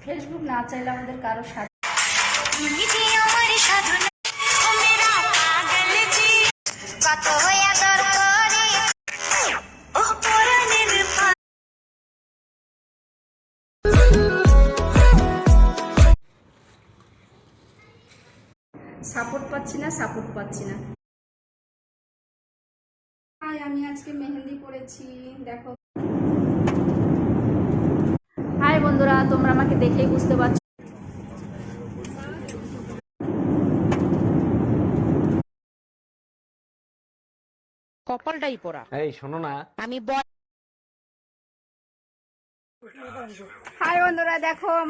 Facebook না চাইলে আমাদের কারো সাথে সাপোর্ট পাচ্ছি না। আমি আজকে মেহেন্দি পরেছি, দেখো। হাই বন্ধুরা, তোমরা আমাকে দেখেই বুঝতে পারছো। কপালটাই পোড়া। এই শোনো না, আমি হাই বন্ধুরা, দেখো আমাদের